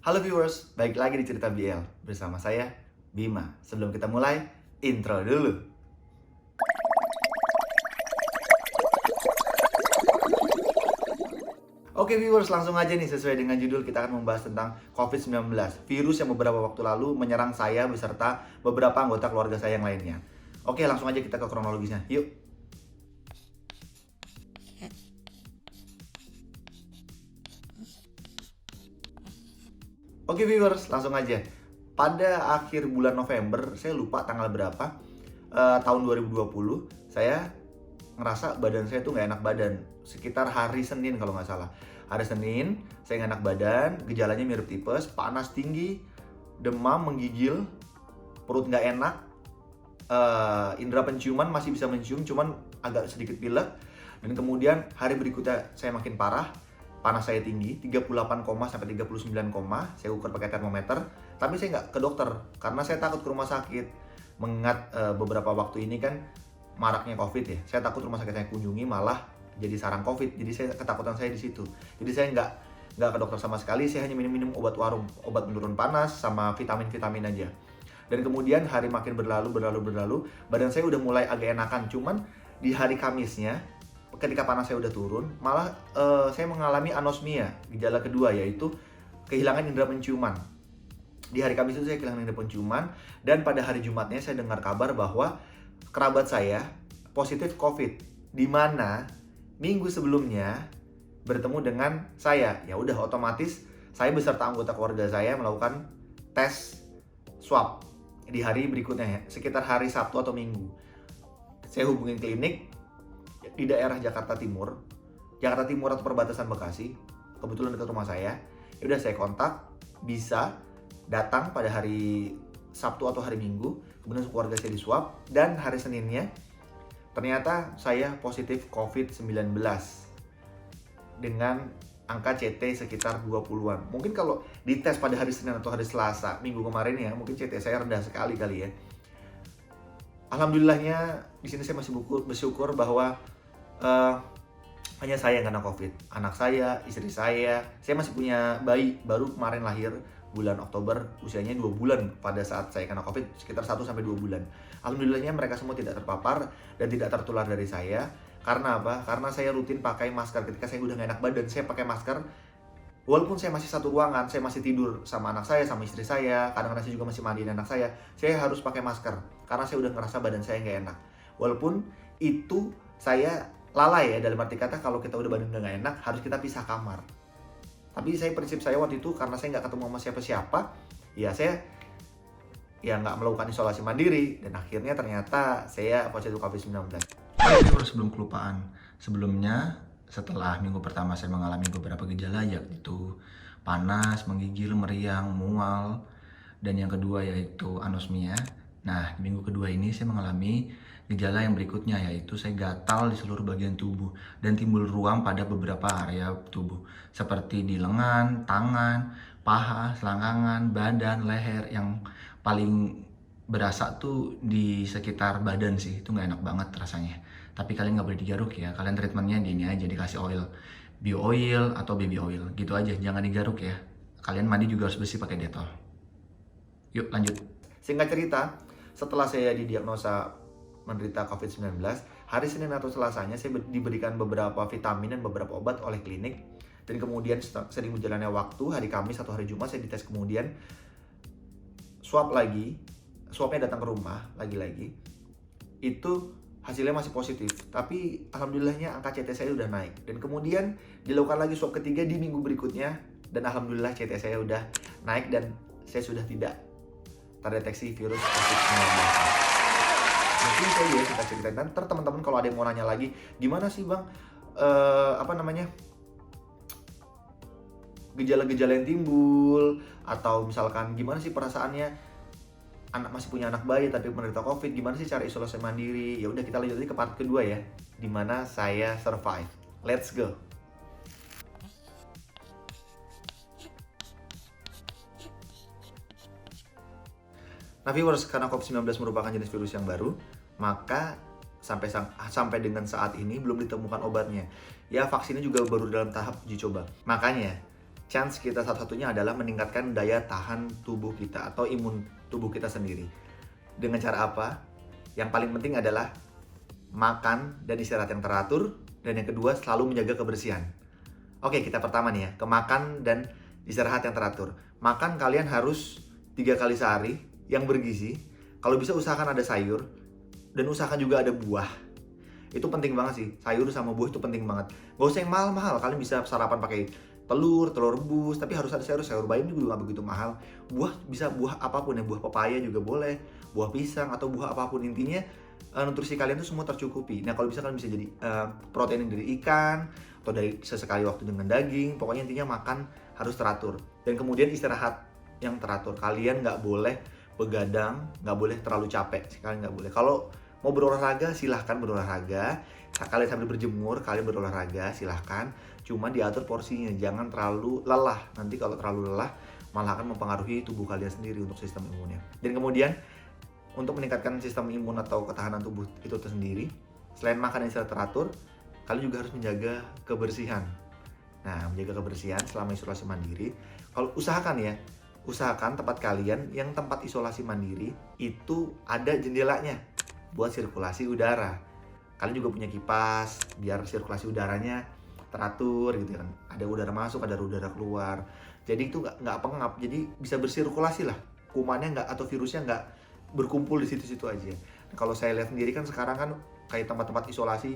Halo viewers, balik lagi di Cerita BL bersama saya, Bima. Sebelum kita mulai, intro dulu. Oke viewers, langsung aja nih sesuai dengan judul kita akan membahas tentang COVID-19, virus yang beberapa waktu lalu menyerang saya beserta beberapa anggota keluarga saya yang lainnya. Oke, langsung aja kita ke kronologisnya. Yuk. Oke viewers, langsung aja. Pada akhir bulan November, saya lupa tanggal berapa, tahun 2020, saya ngerasa badan saya tuh nggak enak badan. Sekitar hari Senin kalau nggak salah. Hari Senin, saya nggak enak badan, gejalanya mirip tipes, panas tinggi, demam, menggigil, perut nggak enak, indera penciuman masih bisa mencium, cuman agak sedikit pilek. Dan kemudian hari berikutnya saya makin parah, panas saya tinggi, 38, sampai 39, saya ukur pakai termometer. Tapi saya nggak ke dokter, karena saya takut ke rumah sakit. Mengingat beberapa waktu ini kan maraknya COVID ya, saya takut rumah sakit saya kunjungi malah jadi sarang COVID. Jadi ketakutan saya di situ. Jadi saya nggak ke dokter sama sekali, saya hanya minum obat warung, obat penurun panas sama vitamin aja. Dan kemudian hari makin berlalu, badan saya udah mulai agak enakan. Cuman di hari Kamisnya, ketika panas saya udah turun, malah saya mengalami anosmia, gejala kedua, yaitu kehilangan indera penciuman. Di hari Kamis itu saya kehilangan indera penciuman, dan pada hari Jumatnya saya dengar kabar bahwa kerabat saya positif COVID, di mana minggu sebelumnya bertemu dengan saya. Ya udah, otomatis saya beserta anggota keluarga saya melakukan tes swab di hari berikutnya ya, sekitar hari Sabtu atau Minggu. Saya hubungin klinik di daerah Jakarta Timur atau perbatasan Bekasi, kebetulan dekat rumah saya. Ya udah, saya kontak, bisa datang pada hari Sabtu atau hari Minggu, kemudian keluarga saya diswab, dan hari Seninnya ternyata saya positif COVID-19 dengan angka CT sekitar 20-an. Mungkin kalau dites pada hari Senin atau hari Selasa minggu kemarin ya, mungkin CT saya rendah sekali kali ya. Alhamdulillahnya di sini saya masih bersyukur bahwa hanya saya yang kena COVID. Anak saya, istri saya masih punya bayi baru kemarin lahir bulan Oktober, usianya 2 bulan pada saat saya kena COVID, sekitar 1-2 bulan. Alhamdulillahnya mereka semua tidak terpapar dan tidak tertular dari saya. Karena apa? Karena saya rutin pakai masker. Ketika saya udah gak enak badan, saya pakai masker. Walaupun saya masih satu ruangan, saya masih tidur sama anak saya, sama istri saya, kadang-kadang saya juga masih mandiin anak saya harus pakai masker. Karena saya udah ngerasa badan saya gak enak. Walaupun itu saya lalai ya, dalam arti kata kalau kita udah badan udah gak enak, harus kita pisah kamar. Tapi prinsip saya waktu itu, karena saya nggak ketemu sama siapa-siapa, ya saya nggak melakukan isolasi mandiri, dan akhirnya ternyata saya positif COVID-19. Sebelum kelupaan, sebelumnya setelah minggu pertama saya mengalami beberapa gejala, yaitu panas, menggigil, meriang, mual, dan yang kedua yaitu anosmia. Nah, di minggu kedua ini saya mengalami gejala yang berikutnya, yaitu saya gatal di seluruh bagian tubuh dan timbul ruam pada beberapa area tubuh, seperti di lengan, tangan, paha, selangkangan, badan, leher. Yang paling berasa tuh di sekitar badan sih, itu nggak enak banget rasanya. Tapi kalian nggak boleh digaruk ya, kalian treatmentnya di ini aja, dikasih oil, bio oil atau baby oil, gitu aja, jangan digaruk ya. Kalian mandi juga harus bersih pakai Dettol. Yuk lanjut. Singkat cerita, setelah saya didiagnosa menderita COVID-19, hari Senin atau Selasanya saya diberikan beberapa vitamin dan beberapa obat oleh klinik. Dan kemudian sering berjalannya waktu, hari Kamis atau hari Jumat saya dites, kemudian swabnya datang ke rumah lagi-lagi. Itu hasilnya masih positif, tapi alhamdulillahnya angka CT saya udah naik. Dan kemudian dilakukan lagi swab ketiga di minggu berikutnya, dan alhamdulillah CT saya udah naik dan saya sudah tidak terdeteksi virus COVID-19. Mungkin saya juga kita ceritain, dan teman-teman kalau ada yang mau nanya lagi, gimana sih bang, gejala-gejala yang timbul, atau misalkan gimana sih perasaannya masih punya anak bayi tapi menderita COVID, gimana sih cara isolasi mandiri? Ya udah, kita lanjut lagi ke part kedua ya, dimana saya survive. Let's go. Nah viewers, karena COVID-19 merupakan jenis virus yang baru, maka sampai dengan saat ini belum ditemukan obatnya. Ya, vaksinnya juga baru dalam tahap uji coba. Makanya chance kita satu-satunya adalah meningkatkan daya tahan tubuh kita atau imun tubuh kita sendiri. Dengan cara apa? Yang paling penting adalah makan dan istirahat yang teratur, dan yang kedua selalu menjaga kebersihan. Oke, kita pertama nih ya, ke makan dan istirahat yang teratur. Makan kalian harus 3 kali sehari yang bergizi. Kalau bisa usahakan ada sayur, dan usahakan juga ada buah. Itu penting banget sih, sayur sama buah itu penting banget. Gak usah yang mahal-mahal, kalian bisa sarapan pakai telur rebus, tapi harus ada sayur bayam juga gak begitu mahal. Buah bisa buah apapun ya, buah pepaya juga boleh, buah pisang atau buah apapun, intinya nutrisi kalian tuh semua tercukupi. Nah kalau bisa kalian bisa jadi protein dari ikan atau dari sesekali waktu dengan daging. Pokoknya intinya makan harus teratur. Dan kemudian istirahat yang teratur. Kalian nggak boleh begadang, nggak boleh terlalu capek. Kalian nggak boleh. Kalau mau berolahraga silahkan berolahraga. Kalian sambil berjemur, kalian berolahraga silahkan. Cuma diatur porsinya, jangan terlalu lelah. Nanti kalau terlalu lelah malah akan mempengaruhi tubuh kalian sendiri untuk sistem imunnya. Dan kemudian untuk meningkatkan sistem imun atau ketahanan tubuh itu tersendiri, selain makan yang secara teratur, kalian juga harus menjaga kebersihan. Nah, menjaga kebersihan selama isolasi mandiri, kalau usahakan tempat kalian yang tempat isolasi mandiri itu ada jendelanya buat sirkulasi udara. Kalian juga punya kipas biar sirkulasi udaranya teratur gitu kan. Ada udara masuk, ada udara keluar. Jadi itu nggak pengap, jadi bisa bersirkulasi lah. Kumannya nggak atau virusnya nggak berkumpul di situ-situ aja. Nah, kalau saya lihat sendiri kan sekarang kan kayak tempat-tempat isolasi,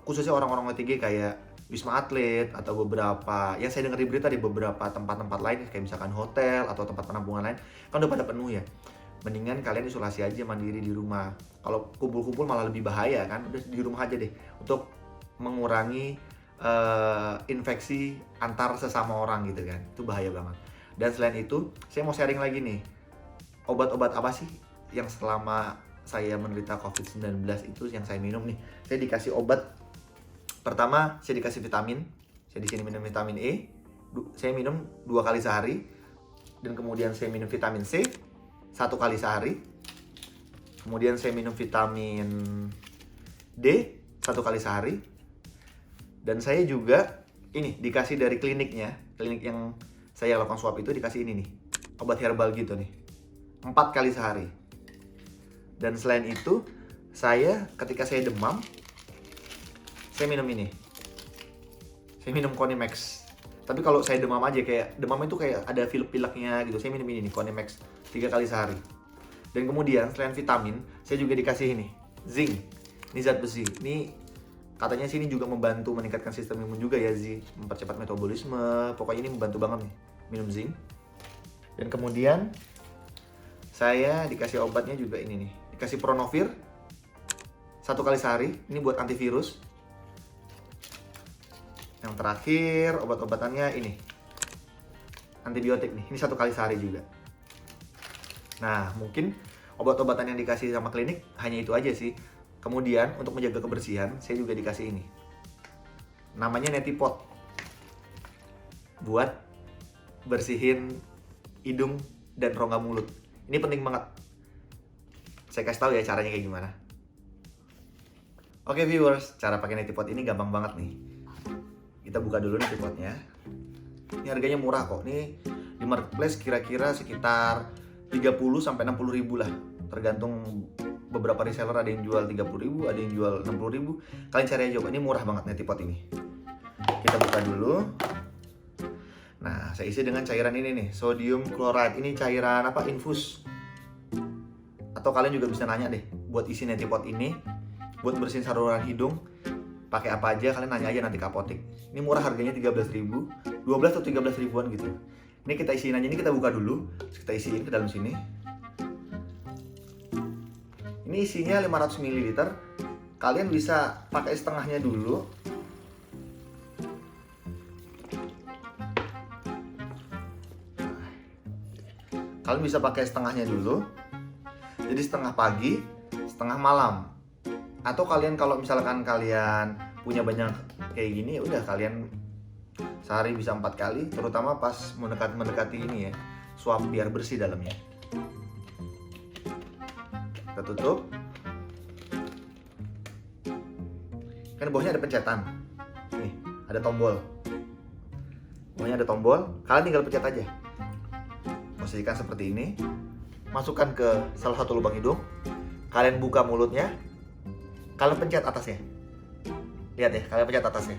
khususnya orang-orang OTG kayak Wisma Atlet atau beberapa yang saya dengar di berita di beberapa tempat-tempat lain kayak misalkan hotel atau tempat penampungan lain kan udah pada penuh ya. Mendingan kalian isolasi aja mandiri di rumah. Kalau kumpul-kumpul malah lebih bahaya kan, udah di rumah aja deh untuk mengurangi infeksi antar sesama orang gitu kan. Itu bahaya banget. Dan selain itu, saya mau sharing lagi nih. Obat-obat apa sih yang selama saya menderita COVID-19 itu yang saya minum nih? Saya dikasih obat. Pertama, saya dikasih vitamin. Saya di sini minum vitamin E. Saya minum 2 kali sehari. Dan kemudian saya minum vitamin C 1 kali sehari. Kemudian saya minum vitamin D 1 kali sehari. Dan saya juga ini dikasih dari kliniknya. Klinik yang saya lakukan swab itu dikasih ini nih. Obat herbal gitu nih. 4 kali sehari. Dan selain itu, ketika saya demam, saya minum ini. Saya minum Conimax. Tapi kalau saya demam aja, kayak demam itu kayak ada pilek-pileknya gitu, saya minum ini nih, Conimax 3 kali sehari. Dan kemudian selain vitamin, saya juga dikasih ini, zinc. Ini zat besi. Ini katanya sini juga membantu meningkatkan sistem imun juga ya, zinc, mempercepat metabolisme. Pokoknya ini membantu banget nih, minum zinc. Dan kemudian saya dikasih obatnya juga ini nih, dikasih Pronavir 1 kali sehari. Ini buat antivirus. Yang terakhir obat-obatannya ini antibiotik nih, ini 1 kali sehari juga. Nah, mungkin obat-obatan yang dikasih sama klinik hanya itu aja sih. Kemudian untuk menjaga kebersihan, saya juga dikasih ini. Namanya Netipot. Buat bersihin hidung dan rongga mulut. Ini penting banget. Saya kasih tahu ya caranya kayak gimana. Oke viewers, cara pakai Netipot ini gampang banget nih. Kita buka dulu Netipotnya. Ini harganya murah kok. Ini di marketplace kira-kira sekitar 30 sampai 60 ribu lah. Tergantung beberapa reseller, ada yang jual 30 ribu, ada yang jual 60 ribu. Kalian cari aja, ini murah banget Netipot ini. Kita buka dulu. Nah, saya isi dengan cairan ini nih, sodium chloride. Ini cairan apa? Infus. Atau kalian juga bisa nanya deh, buat isi Netipot ini, buat bersihin saluran hidung, pakai apa aja, kalian nanya aja nanti ke apotek. Ini murah, harganya 13 ribu, 12 atau 13 ribuan gitu. Ini kita isiin aja, ini kita buka dulu, kita isiin ke dalam sini. Ini isinya 500 ml. Kalian bisa pakai setengahnya dulu. Kalian bisa pakai setengahnya dulu. Jadi setengah pagi, setengah malam. Atau kalian kalau misalkan kalian punya banyak kayak gini, udah kalian sehari bisa 4 kali, terutama pas mendekati ini ya, swab biar bersih dalamnya. Kita tutup. Kan bawahnya ada pencetan. Nih, ada tombol. Pokoknya ada tombol, kalian tinggal pencet aja. Posisikan seperti ini. Masukkan ke salah satu lubang hidung. Kalian buka mulutnya. Kalian pencet atasnya. Lihat ya, kalian pencet atasnya.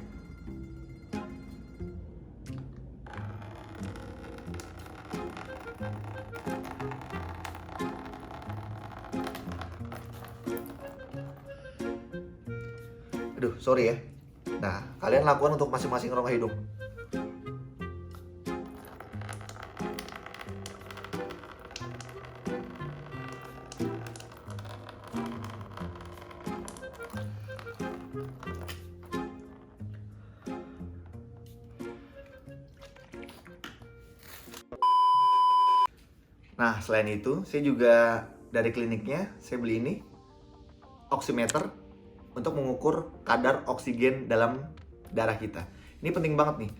Aduh, sorry ya. Nah, kalian lakukan untuk masing-masing rongga hidung. Nah, selain itu, saya juga dari kliniknya, saya beli ini, oximeter, untuk mengukur kadar oksigen dalam darah kita. Ini penting banget nih,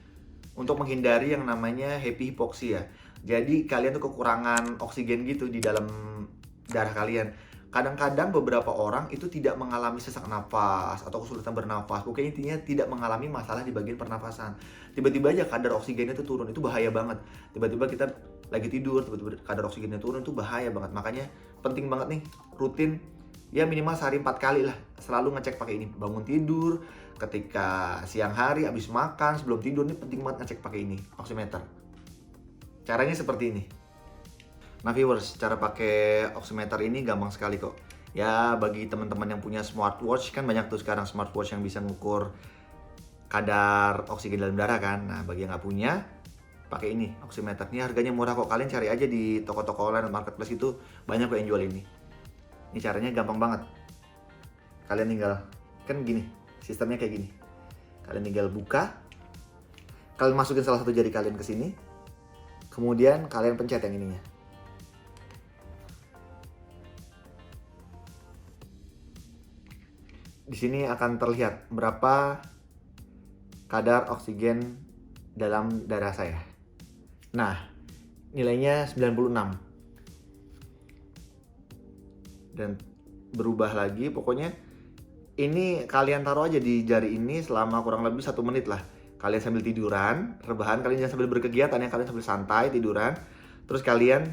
untuk menghindari yang namanya happy hypoxia. Jadi, kalian tuh kekurangan oksigen gitu di dalam darah kalian. Kadang-kadang beberapa orang itu tidak mengalami sesak nafas atau kesulitan bernafas. Pokoknya intinya tidak mengalami masalah di bagian pernafasan. Tiba-tiba aja kadar oksigennya itu turun, itu bahaya banget. Tiba-tiba kita lagi tidur, tiba-tiba kadar oksigennya turun, itu bahaya banget. Makanya penting banget nih, rutin, ya minimal sehari 4 kali lah. Selalu ngecek pakai ini. Bangun tidur, ketika siang hari, habis makan, sebelum tidur, ini penting banget ngecek pakai ini, oximeter. Caranya seperti ini. Nah viewers, cara pakai oximeter ini gampang sekali kok. Ya bagi teman-teman yang punya smartwatch, kan banyak tuh sekarang smartwatch yang bisa mengukur kadar oksigen dalam darah kan. Nah bagi yang nggak punya, pakai ini oximeter. Ini harganya murah kok, kalian cari aja di toko-toko online marketplace itu banyak kok yang jual ini. Ini caranya gampang banget. Kalian tinggal, kan gini, sistemnya kayak gini. Kalian tinggal buka, kalian masukin salah satu jari kalian ke sini, kemudian kalian pencet yang ininya. Di sini akan terlihat berapa kadar oksigen dalam darah saya. Nah, nilainya 96. Dan berubah lagi, pokoknya ini kalian taruh aja di jari ini selama kurang lebih 1 menit lah. Kalian sambil tiduran, rebahan, kalian jangan sambil berkegiatan ya, kalian sambil santai tiduran. Terus kalian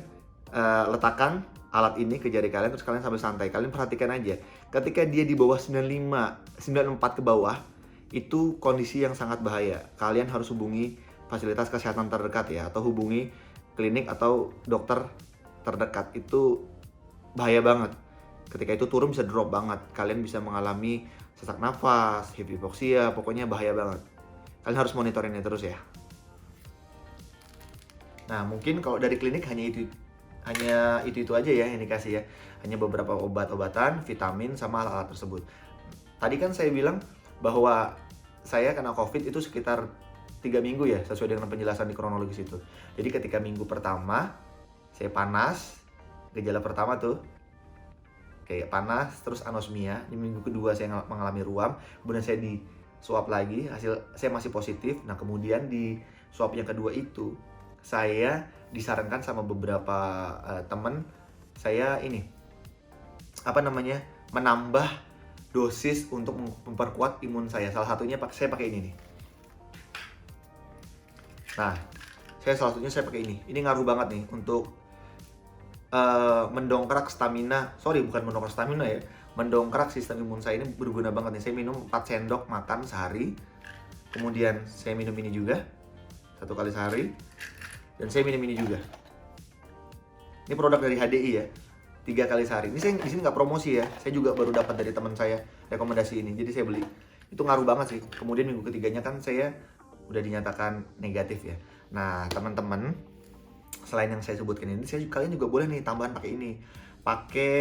letakkan alat ini ke jari kalian, terus kalian sambil santai. Kalian perhatikan aja, ketika dia di bawah 95, 94 ke bawah, itu kondisi yang sangat bahaya. Kalian harus hubungi fasilitas kesehatan terdekat ya, atau hubungi klinik atau dokter terdekat. Itu bahaya banget. Ketika itu turun bisa drop banget. Kalian bisa mengalami sesak nafas, hipoxia, pokoknya bahaya banget. Kalian harus monitorinnya terus ya. Nah, mungkin kalau dari klinik hanya itu aja ya yang dikasih ya. Hanya beberapa obat-obatan, vitamin, sama alat-alat tersebut. Tadi kan saya bilang bahwa saya kena COVID itu sekitar 3 minggu ya, sesuai dengan penjelasan di kronologis itu. Jadi ketika minggu pertama, saya panas, gejala pertama tuh kayak panas, terus anosmia. Di minggu kedua saya mengalami ruam, kemudian saya di swab lagi, hasil saya masih positif. Nah kemudian di swab yang kedua itu, saya disarankan sama beberapa teman saya ini menambah dosis untuk memperkuat imun saya. Salah satunya saya pakai ini nih. Nah, salah satunya saya pakai ini. Ini ngaruh banget nih untuk mendongkrak stamina. Bukan mendongkrak stamina ya. Mendongkrak sistem imun saya, ini berguna banget nih. Saya minum 4 sendok makan sehari. Kemudian saya minum ini juga 1 kali sehari. Dan saya minum ini juga. Ini produk dari HDI ya. 3 kali sehari. Ini saya di sini nggak promosi ya. Saya juga baru dapat dari teman saya rekomendasi ini. Jadi saya beli. Itu ngaruh banget sih. Kemudian minggu ketiganya kan saya udah dinyatakan negatif ya. Nah, teman-teman, selain yang saya sebutkan ini, kalian juga boleh nih tambahan pakai ini. Pakai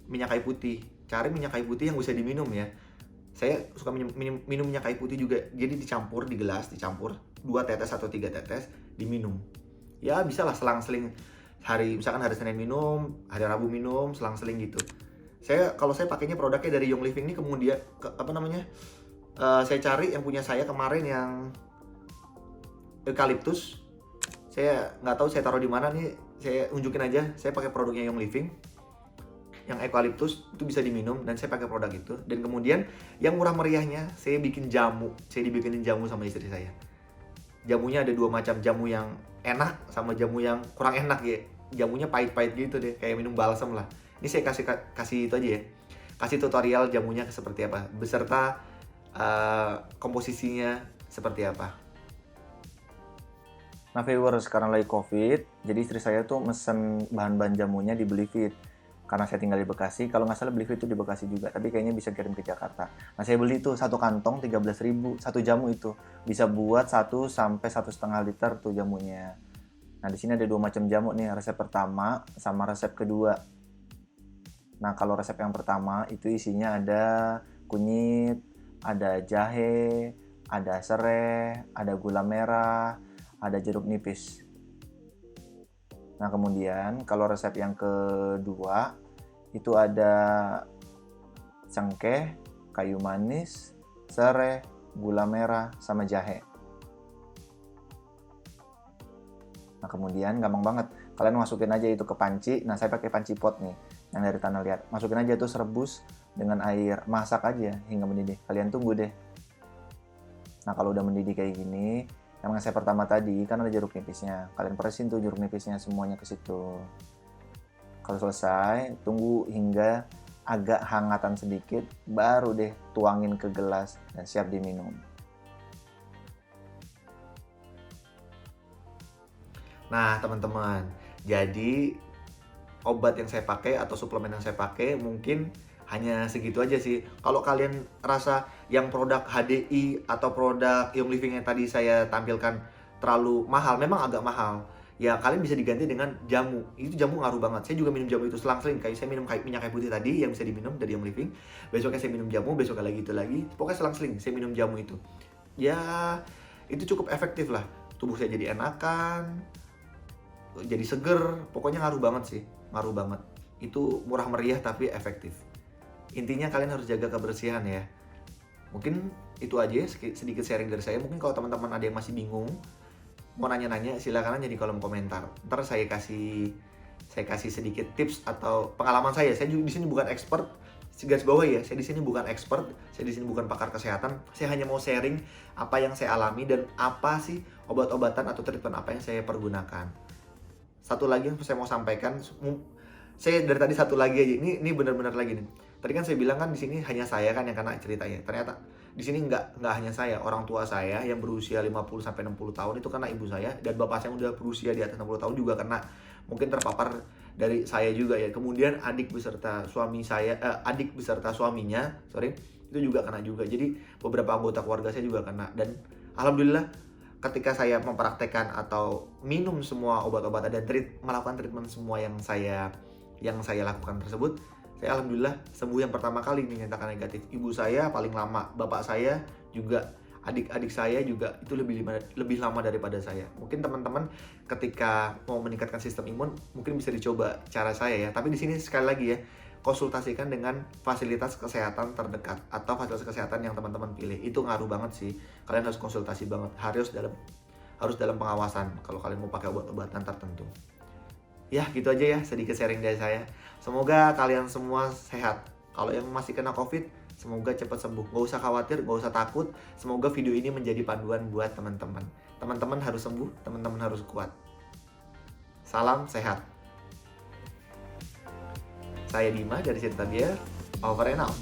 minyak kayu putih. Cari minyak kayu putih yang bisa diminum ya. Saya suka minum minyak kayu putih juga. Jadi dicampur di gelas, dicampur 2 tetes atau 3 tetes, diminum. Ya bisa lah selang-seling hari, misalkan hari Senin minum, hari Rabu minum, selang-seling gitu. Kalau saya pakainya produknya dari Young Living ini, kemudian saya cari yang punya saya kemarin yang eukaliptus. Saya nggak tahu saya taruh di mana nih, saya unjukin aja. Saya pakai produknya Young Living yang eukaliptus, itu bisa diminum, dan saya pakai produk itu. Dan kemudian yang murah meriahnya, saya bikin jamu. Saya dibikinin jamu sama istri saya. Jamunya ada 2 macam, jamu yang enak sama jamu yang kurang enak ya. Jamunya pahit-pahit gitu deh, kayak minum balsam lah. Ini saya kasih itu aja ya. Kasih tutorial jamunya seperti apa, beserta komposisinya seperti apa. Nah viewers, sekarang lagi COVID, jadi istri saya tuh mesen bahan-bahan jamunya di Belifit. Karena saya tinggal di Bekasi, kalau nggak salah Belifit itu di Bekasi juga, tapi kayaknya bisa kirim ke Jakarta. Nah saya beli tuh satu kantong 13.000, satu jamu itu. Bisa buat 1 sampai 1,5 liter tuh jamunya. Nah di sini ada 2 macam jamu nih, resep pertama sama resep kedua. Nah kalau resep yang pertama itu isinya ada kunyit, ada jahe, ada serai, ada gula merah, ada jeruk nipis. Nah kemudian kalau resep yang kedua itu ada cengkeh, kayu manis, serai, gula merah, sama jahe. Nah kemudian gampang banget, kalian masukin aja itu ke panci. Nah saya pakai panci pot nih, yang dari Tanah Liat. Masukin aja tuh, rebus dengan air, masak aja hingga mendidih. Kalian tunggu deh. Nah kalau udah mendidih kayak gini, yang resep pertama tadi kan ada jeruk nipisnya. Kalian presin tuh jeruk nipisnya semuanya ke situ. Kalau selesai, tunggu hingga agak hangatan sedikit, baru deh tuangin ke gelas dan siap diminum. Nah teman-teman, jadi obat yang saya pakai atau suplemen yang saya pakai mungkin hanya segitu aja sih. Kalau kalian rasa yang produk HDI atau produk Young Living yang tadi saya tampilkan terlalu mahal, memang agak mahal, ya kalian bisa diganti dengan jamu. Itu jamu ngaruh banget. Saya juga minum jamu itu selang-seling. Kayak saya minum minyak kayu putih tadi yang bisa diminum dari Young Living. Besoknya saya minum jamu, besoknya lagi itu lagi. Pokoknya selang-seling saya minum jamu itu. Ya itu cukup efektif lah. Tubuh saya jadi enakan, jadi seger. Pokoknya ngaruh banget sih, ngaruh banget. Itu murah meriah tapi efektif. Intinya kalian harus jaga kebersihan ya. Mungkin itu aja sedikit sharing dari saya. Mungkin kalau teman-teman ada yang masih bingung, mau nanya-nanya, silakan aja di kolom komentar. Ntar saya kasih sedikit tips atau pengalaman saya. Saya juga di sini bukan expert, garis bawah ya. Saya di sini bukan expert, saya di sini bukan pakar kesehatan. Saya hanya mau sharing apa yang saya alami dan apa sih obat-obatan atau treatment apa yang saya pergunakan. Satu lagi yang saya mau sampaikan, saya dari tadi satu lagi aja. Ini benar-benar lagi nih. Tadi kan saya bilang kan di sini hanya saya kan yang kena ceritanya. Ternyata di sini nggak hanya saya, orang tua saya yang berusia 50 sampai 60 tahun itu kena, ibu saya dan bapak saya yang udah berusia di atas 60 tahun juga kena. Mungkin terpapar dari saya juga ya. Kemudian adik beserta suaminya, itu juga kena juga. Jadi beberapa anggota keluarga saya juga kena dan alhamdulillah ketika saya mempraktekkan atau minum semua obat-obatan dan melakukan treatment semua yang saya lakukan tersebut, saya alhamdulillah sembuh yang pertama kali dinyatakan negatif. Ibu saya paling lama, bapak saya juga, adik-adik saya juga itu lebih lama daripada saya. Mungkin teman-teman ketika mau meningkatkan sistem imun mungkin bisa dicoba cara saya ya. Tapi di sini sekali lagi ya, konsultasikan dengan fasilitas kesehatan terdekat atau fasilitas kesehatan yang teman-teman pilih. Itu ngaruh banget sih. Kalian harus konsultasi banget, harus dalam pengawasan kalau kalian mau pakai obat-obatan tertentu. Ya gitu aja ya, sedikit sharing dari saya. Semoga kalian semua sehat. Kalau yang masih kena COVID, semoga cepat sembuh. Gak usah khawatir, gak usah takut. Semoga video ini menjadi panduan buat teman-teman. Teman-teman harus sembuh, teman-teman harus kuat. Salam sehat. Saya Dima dari Cerita Biar, over and out.